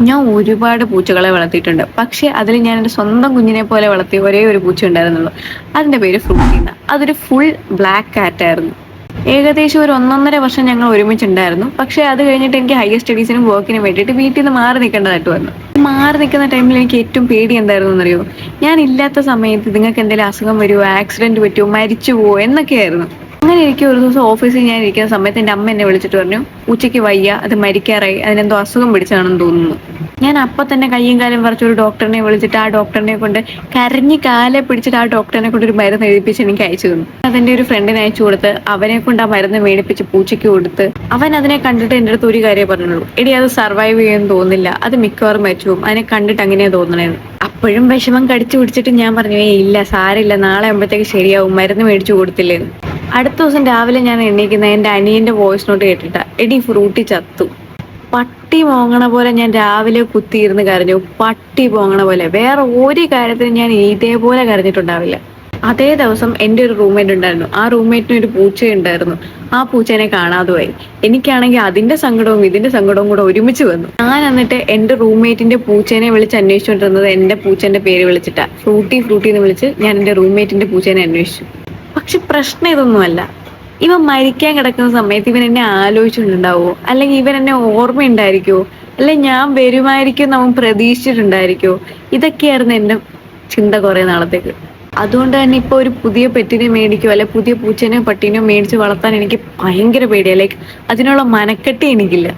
ഞാൻ ഒരുപാട് പൂച്ചകളെ വളർത്തിയിട്ടുണ്ട്. പക്ഷെ അതിൽ ഞാൻ എൻ്റെ സ്വന്തം കുഞ്ഞിനെ പോലെ വളർത്തിയ ഒരേ ഒരു പൂച്ച ഉണ്ടായിരുന്നുള്ളൂ. അതിന്റെ പേര് ഫ്രൂട്ടീന. അതൊരു ഫുൾ ബ്ലാക്ക് കാറ്റ് ആയിരുന്നു. ഏകദേശം ഒരു 1.5 വർഷം ഞങ്ങൾ ഒരുമിച്ചുണ്ടായിരുന്നു. പക്ഷെ അത് കഴിഞ്ഞിട്ട് എനിക്ക് ഹയർ സ്റ്റഡീസിനും വർക്കിനും വേണ്ടിയിട്ട് വീട്ടിൽ നിന്ന് മാറി നിൽക്കേണ്ടതായിട്ട് വന്നു. മാറി നിൽക്കുന്ന ടൈമിൽ എനിക്ക് ഏറ്റവും പേടി എന്തായിരുന്നു എന്നറിയോ? ഞാൻ ഇല്ലാത്ത സമയത്ത് നിങ്ങൾക്ക് എന്തെങ്കിലും അസുഖം വരുമോ, ആക്സിഡന്റ് പറ്റുമോ, മരിച്ചു പോവോ എന്നൊക്കെയായിരുന്നു. അങ്ങനെ എനിക്ക് ഒരു ദിവസം ഓഫീസിൽ ഞാൻ ഇരിക്കുന്ന സമയത്ത് എൻ്റെ അമ്മ എന്നെ വിളിച്ചിട്ട് പറഞ്ഞു, ഉച്ചയ്ക്ക് വയ്യ, അത് മരിക്കാറായി, അതിനെന്തോ അസുഖം പിടിച്ചാണെന്ന് തോന്നുന്നു. ഞാൻ അപ്പൊ തന്നെ കയ്യും കാലും പറിച്ച് ഒരു ഡോക്ടറിനെ വിളിച്ചിട്ട് ആ ഡോക്ടറിനെ കൊണ്ട് കരഞ്ഞ് കാലെ പിടിച്ചിട്ട് ആ ഡോക്ടറിനെ കൊണ്ട് ഒരു മരുന്ന് എഴുതിപ്പിച്ച് എനിക്ക് അയച്ചു തന്നു. അതെന്റെ ഒരു ഫ്രണ്ടിന് അയച്ചു കൊടുത്ത് അവനെ കൊണ്ട് ആ മരുന്ന് മേടിപ്പിച്ച് പൂച്ചയ്ക്ക് കൊടുത്ത് അവൻ അതിനെ കണ്ടിട്ട് എൻ്റെ അടുത്ത് ഒരു കാര്യമേ പറഞ്ഞുള്ളൂ, എടി അത് സർവൈവ് ചെയ്യുമെന്ന് തോന്നുന്നില്ല, അത് മിക്കവാറും മരിച്ചു പോകും, അതിനെ കണ്ടിട്ട് അങ്ങനെയാ തോന്നണേന്ന്. അപ്പോഴും വിഷമം കടിച്ചു പിടിച്ചിട്ട് ഞാൻ പറഞ്ഞു, ഇല്ല സാരില്ല, നാളെ ആകുമ്പോഴത്തേക്ക് ശരിയാവും, മരുന്ന് മേടിച്ചു കൊടുത്തില്ലേന്ന്. അടുത്ത ദിവസം രാവിലെ ഞാൻ എണീക്കുന്ന എൻ്റെ അനിയന്റെ വോയിസ് നോട്ട് കേട്ടിട്ടാ, എടി ഫ്രൂട്ടി ചത്തു. പട്ടി പോങ്ങണ പോലെ ഞാൻ രാവിലെ കുത്തിയിരുന്ന് കരഞ്ഞു. പട്ടി പോങ്ങണ പോലെ. വേറെ ഒരു കാര്യത്തിന് ഞാൻ ഇതേപോലെ കരഞ്ഞിട്ടുണ്ടാവില്ല. അതേ ദിവസം എൻ്റെ ഒരു റൂംമേറ്റ് ഉണ്ടായിരുന്നു. ആ റൂംമേറ്റിന് ഒരു പൂച്ചയുണ്ടായിരുന്നു. ആ പൂച്ചേനെ കാണാതുമായി. എനിക്കാണെങ്കിൽ അതിന്റെ സങ്കടവും ഇതിന്റെ സങ്കടവും കൂടെ ഒരുമിച്ച് വന്നു. ഞാൻ എന്നിട്ട് എൻ്റെ റൂംമേറ്റിന്റെ പൂച്ചേനെ വിളിച്ച് അന്വേഷിച്ചുകൊണ്ടിരുന്നത് എൻ്റെ പൂച്ചേന്റെ പേര് വിളിച്ചിട്ടാ. ഫ്രൂട്ടി ഫ്രൂട്ടി എന്ന് വിളിച്ച് ഞാൻ എൻ്റെ റൂംമേറ്റിന്റെ പൂച്ചേനെ അന്വേഷിച്ചു. പക്ഷെ പ്രശ്നം ഇതൊന്നുമല്ല. ഇവൻ മരിക്കാൻ കിടക്കുന്ന സമയത്ത് ഇവൻ എന്നെ ആലോചിച്ചിട്ടുണ്ടാവോ, അല്ലെങ്കിൽ ഇവൻ എന്നെ ഓർമ്മയുണ്ടായിരിക്കോ, അല്ലെ ഞാൻ വരുമായിരിക്കും എന്ന് അവൻ പ്രതീക്ഷിച്ചിട്ടുണ്ടായിരിക്കോ? ഇതൊക്കെയായിരുന്നു എൻ്റെ ചിന്ത കുറെ നാളത്തേക്ക്. അതുകൊണ്ട് തന്നെ ഇപ്പൊ ഒരു പുതിയ പെറ്റിനെ മേടിക്കോ അല്ലെ പുതിയ പൂച്ചനെയോ പട്ടീനെയോ മേടിച്ച് വളർത്താൻ എനിക്ക് ഭയങ്കര പേടിയാ. ലൈക്ക് അതിനുള്ള മനക്കെട്ടി എനിക്കില്ല.